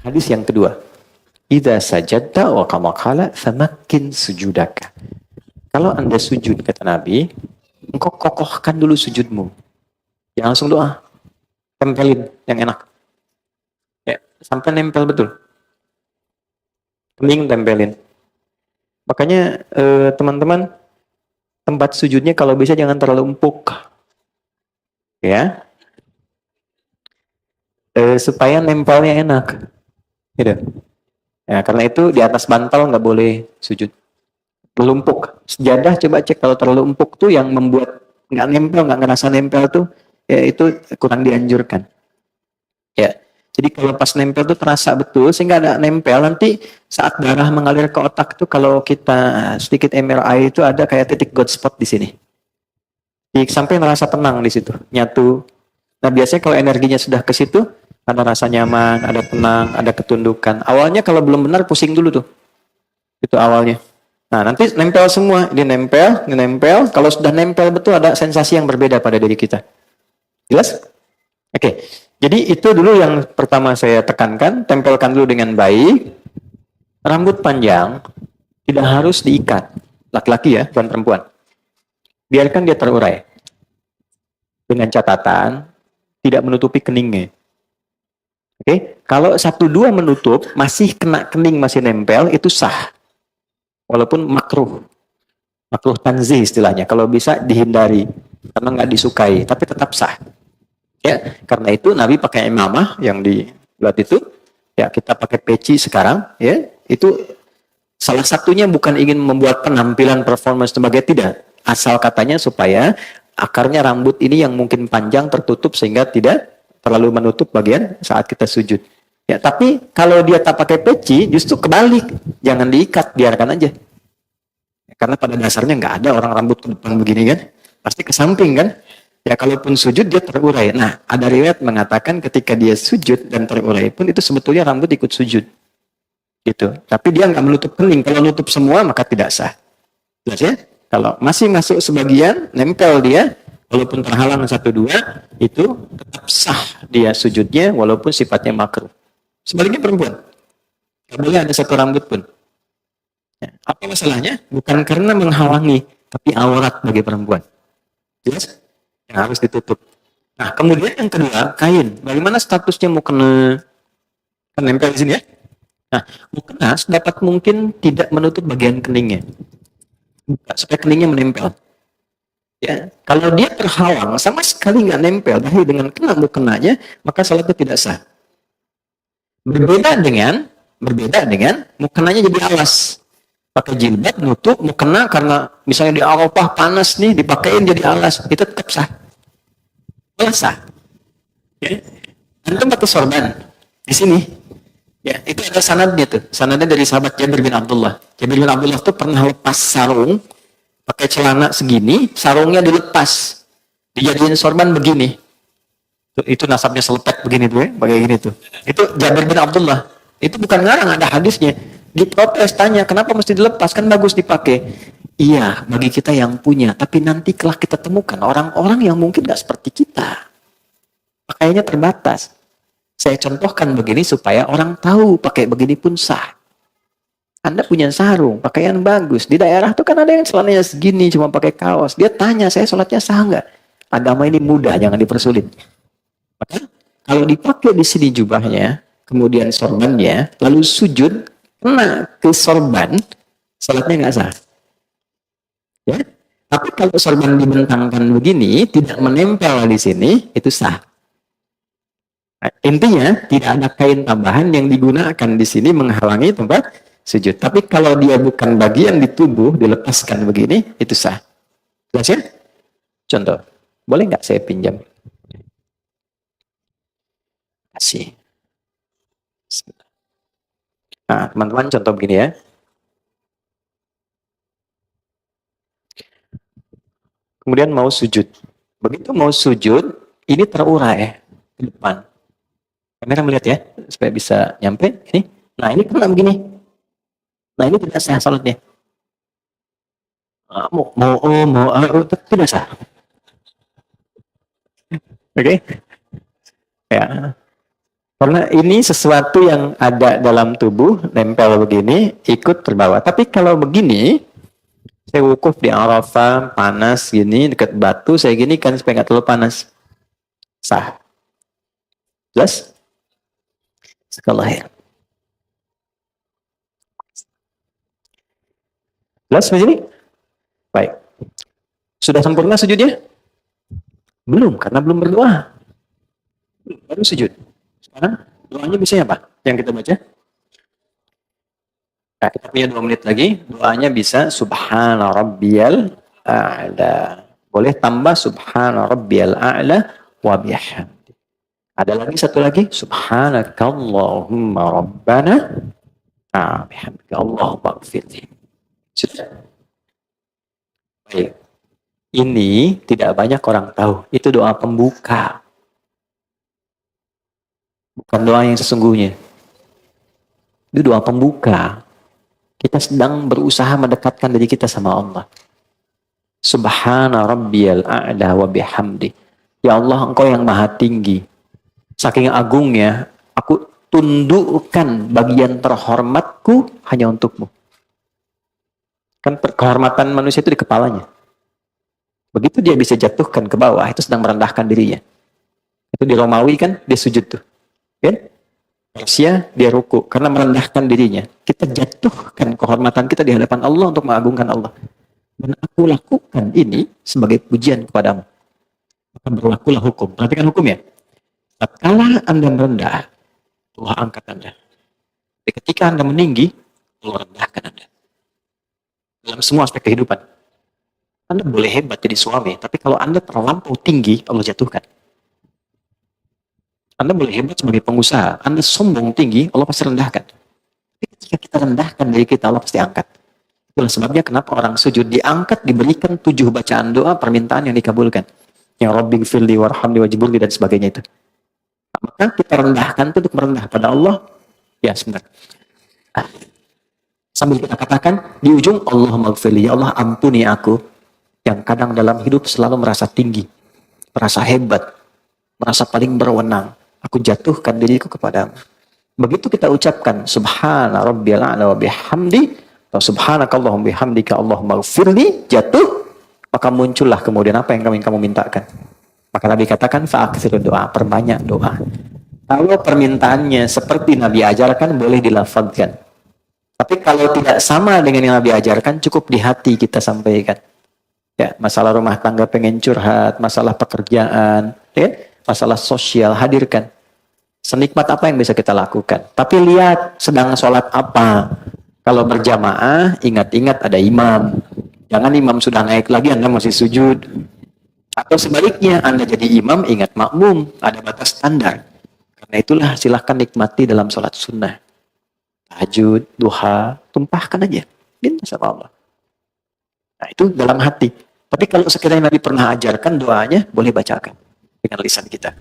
Hadis yang kedua. Idza sajadta wa kama qala famakkin sujudaka. Kalau Anda sujud, kata Nabi, engkau kokohkan dulu sujudmu. Jangan langsung doa. Tempelin yang enak. Ya, sampai nempel betul. Kening tempelin. Makanya teman-teman, tempat sujudnya kalau bisa jangan terlalu empuk. Ya. Supaya nempelnya enak. Gitu. Ya, karena itu di atas bantal nggak boleh sujud. Terlalu empuk. Sejadah coba cek kalau terlalu empuk tuh yang membuat nggak nempel, nggak ngerasa nempel tuh, ya itu kurang dianjurkan. Ya. Jadi kalau pas nempel tuh terasa betul sehingga ada nempel, nanti saat darah mengalir ke otak tuh kalau kita sedikit MRI itu ada kayak titik God spot di sini. Sampai merasa tenang di situ, nyatu. Nah biasanya kalau energinya sudah ke situ, ada rasa nyaman, ada tenang, ada ketundukan. Awalnya kalau belum benar pusing dulu tuh, itu awalnya. Nah nanti nempel semua, ini nempel. Kalau sudah nempel betul ada sensasi yang berbeda pada diri kita. Jelas? Oke. Jadi itu dulu yang pertama saya tekankan, tempelkan dulu dengan baik. Rambut panjang tidak harus diikat. Laki-laki ya, bukan perempuan. Biarkan dia terurai. Dengan catatan, tidak menutupi keningnya. Oke, kalau 1-2 menutup, masih kena kening, masih nempel, itu sah. Walaupun makruh. Makruh tanzih istilahnya. Kalau bisa dihindari. Karena nggak disukai, tapi tetap sah. Ya, karena itu Nabi pakai imamah yang dibuat itu. Ya, kita pakai peci sekarang. Ya, itu salah satunya bukan ingin membuat penampilan performance sebagai tidak. Asal katanya supaya akarnya rambut ini yang mungkin panjang tertutup sehingga tidak terlalu menutup bagian saat kita sujud. Ya, tapi kalau dia tak pakai peci, justru kebalik. Jangan diikat, biarkan aja. Karena pada dasarnya nggak ada orang rambut ke depan begini kan. Pasti ke samping kan. Ya kalaupun sujud dia terurai. Nah ada riwayat mengatakan ketika dia sujud dan terurai pun itu sebetulnya rambut ikut sujud. Gitu. Tapi dia nggak menutup kening. Kalau nutup semua maka tidak sah. Jelas ya? Kalau masih masuk sebagian, nempel dia, walaupun terhalang 1-2, itu tetap sah dia sujudnya walaupun sifatnya makruh. Sebaliknya perempuan. Tidak boleh ada satu rambut pun. Ya. Apa masalahnya? Bukan karena menghalangi, tapi aurat bagi perempuan. Jelas? Yang harus ditutup. Nah, kemudian yang kedua, kain. Bagaimana statusnya mukena? Kan nempel di sini ya. Nah, mukena sedapat mungkin tidak menutup bagian keningnya. Supaya keningnya menempel. Ya, kalau dia terhalang sama sekali nggak nempel dengan kena mukenanya, maka salat itu tidak sah. Berbeda dengan mukenanya jadi alas. Pakai jilbab nutup mukena karena misalnya di Arafah panas nih dipakein jadi alas, itu tetap sah. Sah. Ya. Antum pakai sorban di sini. Ya, itu ada sanadnya tuh. Sanadnya dari sahabat Jabir bin Abdullah. Jabir bin Abdullah tuh pernah lepas sarung pakai celana segini, sarungnya dilepas. Dijadiin sorban begini. Itu nasabnya selepet begini tuh ya, pakai gini tuh. Itu Jabir bin Abdullah. Itu bukan ngarang, ada hadisnya. Diprotes, tanya, kenapa mesti dilepas? Kan bagus dipakai. Iya, bagi kita yang punya. Tapi nanti kelak kita temukan orang-orang yang mungkin gak seperti kita. Pakaiannya terbatas. Saya contohkan begini supaya orang tahu pakai begini pun sah. Anda punya sarung, pakaian bagus. Di daerah tuh kan ada yang celananya segini, cuma pakai kaos. Dia tanya, saya sholatnya sah nggak? Agama ini mudah, jangan dipersulit. Maka kalau dipakai di sini jubahnya, kemudian sorbannya, lalu sujud, kena ke sorban, sholatnya nggak sah. Ya? Tapi kalau sorban dibentangkan begini, tidak menempel di sini, itu sah. Intinya tidak ada kain tambahan yang digunakan di sini menghalangi tempat sujud. Tapi kalau dia bukan bagian di tubuh dilepaskan begini, itu sah. Jelas ya? Contoh, boleh nggak saya pinjam? Kasih. Nah, teman-teman contoh begini ya. Kemudian mau sujud. Begitu mau sujud, ini terurai ke depan. Kamera melihat ya, supaya bisa nyampe. Ini. Nah, ini kena begini. Nah, ini tidak sah salatnya. Tidak sah. Oke? Ya. Karena ini sesuatu yang ada dalam tubuh, nempel begini, ikut terbawa. Tapi kalau begini, saya wukuf di Arafah, panas gini, dekat batu, saya gini kan supaya nggak terlalu panas. Sah. Jelas? Sekali. Jelas begini? Baik. Sudah sempurna sujudnya? Belum, karena belum berdoa. Baru sujud. Sekarang doanya bisa apa? Yang kita baca? Nah, kita punya 2 menit lagi. Doanya bisa Subhana Rabbiyal A'la. Boleh tambah Subhana Rabbiyal A'la wa bihamdi. Ada lagi satu lagi. Subhanakallahumma Rabbana bihamdika Allahumma gfirli. Sudah. Baik. Ini tidak banyak orang tahu. Itu doa pembuka. Bukan doa yang sesungguhnya. Itu doa pembuka. Kita sedang berusaha mendekatkan diri kita sama Allah. Subhana rabbiyal a'la wa bihamdi. Ya Allah, Engkau yang maha tinggi. Saking agungnya, aku tundukkan bagian terhormatku hanya untukmu. Kan kehormatan manusia itu di kepalanya. Begitu dia bisa jatuhkan ke bawah, itu sedang merendahkan dirinya. Itu di Romawi kan, dia sujud tuh. Kan? Persia, dia ruku. Karena merendahkan dirinya. Kita jatuhkan kehormatan kita di hadapan Allah untuk mengagungkan Allah. Dan aku lakukan ini sebagai pujian kepadamu. Maka berlakulah hukum. Perhatikan hukum ya. Tatkala Anda merendah, Allah angkat Anda. Tapi ketika Anda meninggi, Allah rendahkan Anda. Dalam semua aspek kehidupan. Anda boleh hebat jadi suami, tapi kalau Anda terlampau tinggi, Allah jatuhkan. Anda boleh hebat sebagai pengusaha, Anda sombong tinggi, Allah pasti rendahkan. Tapi ketika kita rendahkan diri kita, Allah pasti angkat. Itulah sebabnya kenapa orang sujud diangkat, diberikan 7 bacaan doa, permintaan yang dikabulkan. Yang Rabbi gfirli warhamni wajburli dan sebagainya itu. Maka kita rendahkan itu untuk merendah pada Allah. Ya, sebentar. Sambil kita katakan, di ujung, Allahumma gfirli, ya Allah ampuni aku, yang kadang dalam hidup selalu merasa tinggi, merasa hebat, merasa paling berwenang. Aku jatuhkan diriku kepadamu. Begitu kita ucapkan Subhana Rabbiyal A'la wa bihamdi atau Subhanakallahumma bihamdika Allahumma gfirli, jatuh, maka muncullah kemudian apa yang kamu mintakan. Maka Nabi katakan fa'aktsiru doa, perbanyak doa. Kalau permintaannya seperti Nabi ajarkan, boleh dilafazkan. Tapi kalau tidak sama dengan yang Nabi ajarkan, cukup di hati kita sampaikan. Ya, masalah rumah tangga pengen curhat, masalah pekerjaan, ya, masalah sosial, hadirkan. Senikmat apa yang bisa kita lakukan. Tapi lihat sedang sholat apa. Kalau berjamaah, ingat-ingat ada imam. Jangan imam sudah naik lagi, Anda masih sujud. Atau sebaliknya, Anda jadi imam, ingat makmum. Ada batas standar. Karena itulah silahkan nikmati dalam sholat sunnah. Tahajud, duha, tumpahkan aja. Minta sama Allah. Nah, itu dalam hati. Tapi kalau sekiranya Nabi pernah ajarkan doanya, boleh bacakan dengan lisan kita.